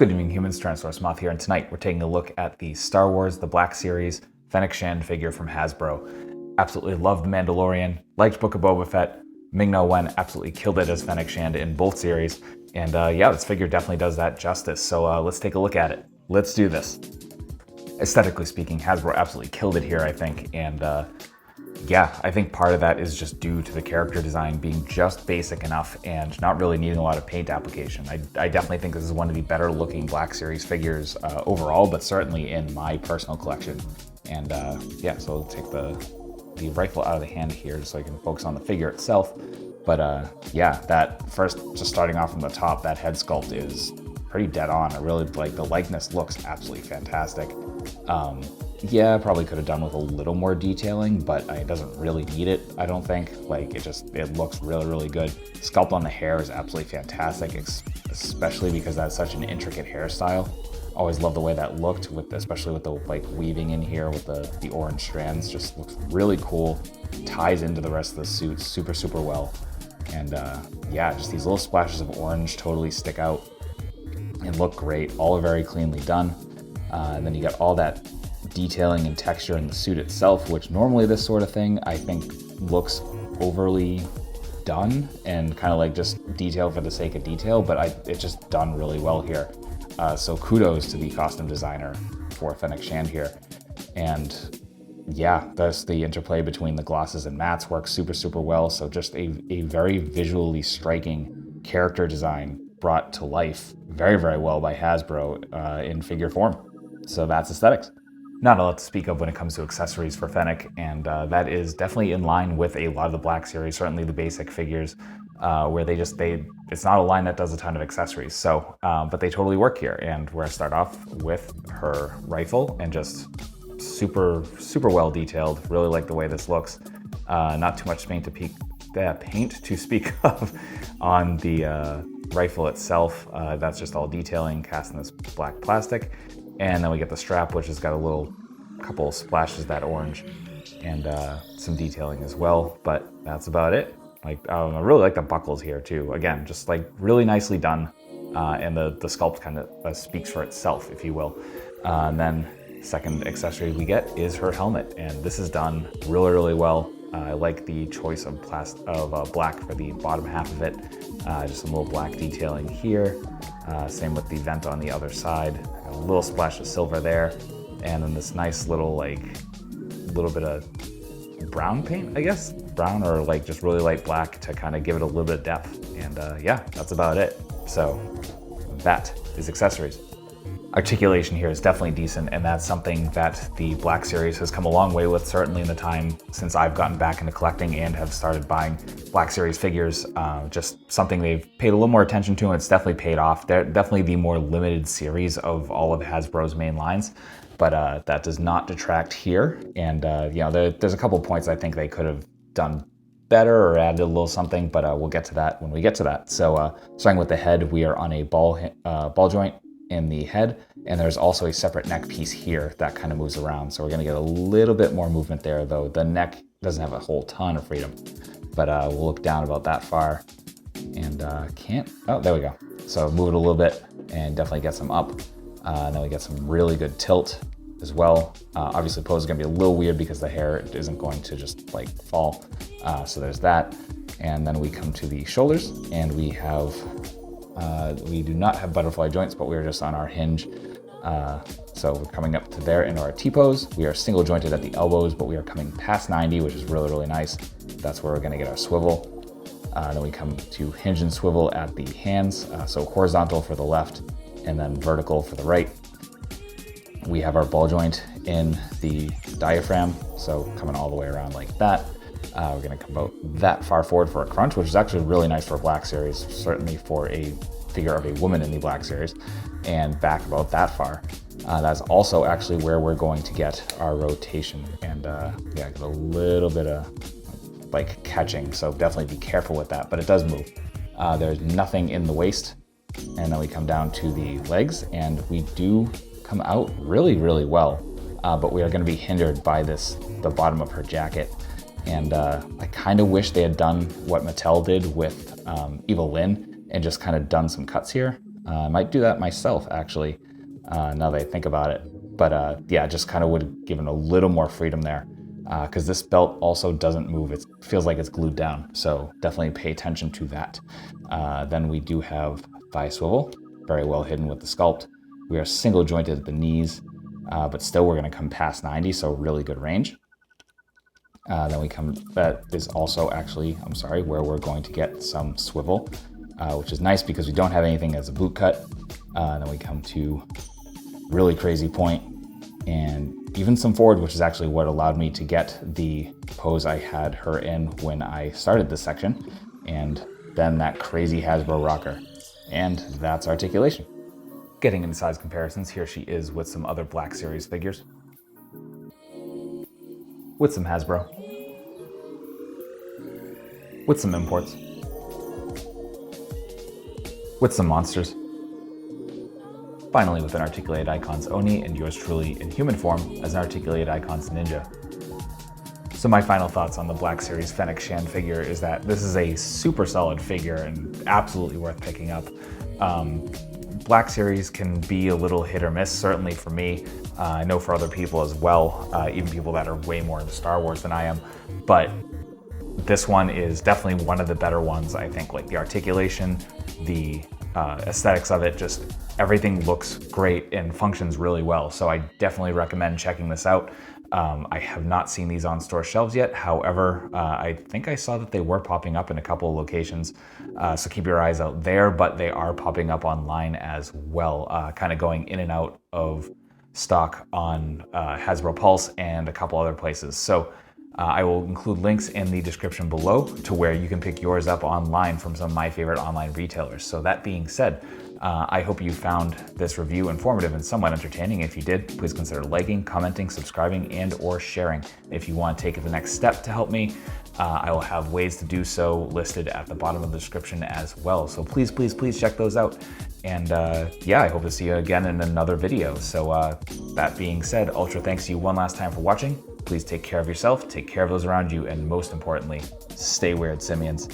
Good evening, humans. Tyrannosaurusmoth here, and tonight we're taking a look at the Star Wars The Black Series Fennec figure from Hasbro. Absolutely loved The Mandalorian, liked Book of Boba Fett. Ming-Na Wen absolutely killed it as Fennec in both series, and yeah, this figure definitely does that justice. So let's take a look at it. Let's do this. Aesthetically speaking, Hasbro absolutely killed it here, I think, and yeah, I think part of that is just due to the character design being just basic enough and not really needing a lot of paint application. I definitely think this is one of the better looking Black Series figures overall, but certainly in my personal collection. And yeah, so I'll take the rifle out of the hand here just so I can focus on the figure itself. But yeah, that first, just starting off from the top, that head sculpt is pretty dead on. I really like the likeness, looks absolutely fantastic. Yeah, probably could have done with a little more detailing, but it doesn't really need it, I don't think. Like, it looks really, really good. Sculpt on the hair is absolutely fantastic, especially because that's such an intricate hairstyle. Always love the way that looked, especially with the like weaving in here with the orange strands. Just looks really cool. Ties into the rest of the suit super, super well. And yeah, just these little splashes of orange totally stick out and look great. All are very cleanly done. And then you got all that detailing and texture in the suit itself, which normally this sort of thing I think looks overly done and kind of like just detail for the sake of detail, but it's just done really well here. So kudos to the costume designer for Fennec here. And yeah, thus the interplay between the glosses and mattes works super, super well. So just a very visually striking character design brought to life very, very well by Hasbro in figure form. So that's aesthetics. Not a lot to speak of when it comes to accessories for Fennec, and that is definitely in line with a lot of the Black Series, certainly the basic figures, where it's not a line that does a ton of accessories. So, but they totally work here, and we're gonna start off with her rifle, and just super, super well detailed. Really like the way this looks. Not too much paint to speak of on the rifle itself. That's just all detailing cast in this black plastic. And then we get the strap, which has got a couple of splashes of that orange and some detailing as well, but that's about it. Like, I really like the buckles here too. Again, just like really nicely done. And the sculpt kind of speaks for itself, if you will. And then second accessory we get is her helmet, and this is done really, really well. I like the choice of black for the bottom half of it. Just some little black detailing here. Same with the vent on the other side. A little splash of silver there. And then this nice little bit of brown paint, I guess? Brown or like just really light black to kind of give it a little bit of depth. And yeah, that's about it. So that is accessories. Articulation here is definitely decent, and that's something that the Black Series has come a long way with, certainly in the time since I've gotten back into collecting and have started buying Black Series figures. Just something they've paid a little more attention to, and it's definitely paid off. They're definitely the more limited series of all of Hasbro's main lines, but that does not detract here. And you know, there's a couple points I think they could have done better or added a little something, but we'll get to that when we get to that. So starting with the head, we are on a ball joint in the head, and there's also a separate neck piece here that kind of moves around. So we're gonna get a little bit more movement there, though the neck doesn't have a whole ton of freedom. But we'll look down about that far and oh, there we go. So move it a little bit and definitely get some up. And then we get some really good tilt as well. Obviously pose is gonna be a little weird because the hair isn't going to just like fall. So there's that. And then we come to the shoulders, and we do not have butterfly joints, but we're just on our hinge. So we're coming up to there into our T-pose. We are single jointed at the elbows, but we are coming past 90, which is really, really nice. That's where we're gonna get our swivel. Then we come to hinge and swivel at the hands. So horizontal for the left and then vertical for the right. We have our ball joint in the diaphragm. So coming all the way around like that. We're gonna come about that far forward for a crunch, which is actually really nice for a Black Series, certainly for a figure of a woman in the Black Series, and back about that far. That's also actually where we're going to get our rotation, and yeah, get a little bit of like catching, so definitely be careful with that, but it does move. There's nothing in the waist, and then we come down to the legs, and we do come out really, really well, but we are gonna be hindered by the bottom of her jacket. And I kind of wish they had done what Mattel did with Evil Lynn and just kind of done some cuts here. I might do that myself, actually, now that I think about it. But yeah, just kind of would have given a little more freedom there, because this belt also doesn't move. It feels like it's glued down, so definitely pay attention to that. Then we do have thigh swivel, very well hidden with the sculpt. We are single jointed at the knees, but still we're going to come past 90, so really good range. Then we come, that is also actually, I'm sorry, where we're going to get some swivel, which is nice because we don't have anything as a boot cut. Then we come to really crazy point, and even some forward, which is actually what allowed me to get the pose I had her in when I started this section, and then that crazy Hasbro rocker. And that's Articulation. Getting into size comparisons, here she is with some other Black Series figures. With some Hasbro. With some imports. With some monsters. Finally with an Articulated Icons Oni, and yours truly in human form as an Articulated Icons Ninja. So my final thoughts on the Black Series Fennec Shan figure is that this is a super solid figure and absolutely worth picking up. Black Series can be a little hit or miss, certainly for me. I know for other people as well, even people that are way more into Star Wars than I am. But this one is definitely one of the better ones, I think. Like the articulation, the aesthetics of it, just everything looks great and functions really well. So I definitely recommend checking this out. I have not seen these on store shelves yet. However, I think I saw that they were popping up in a couple of locations. So keep your eyes out there, but they are popping up online as well, kind of going in and out of stock on Hasbro Pulse and a couple other places. So I will include links in the description below to where you can pick yours up online from some of my favorite online retailers. So that being said, I hope you found this review informative and somewhat entertaining. If you did, please consider liking, commenting, subscribing, and or sharing. If you want to take it the next step to help me, I will have ways to do so listed at the bottom of the description as well. So please, please, please check those out. And yeah, I hope to see you again in another video. So that being said, ultra thanks to you one last time for watching. Please take care of yourself, take care of those around you, and most importantly, stay weird, simians.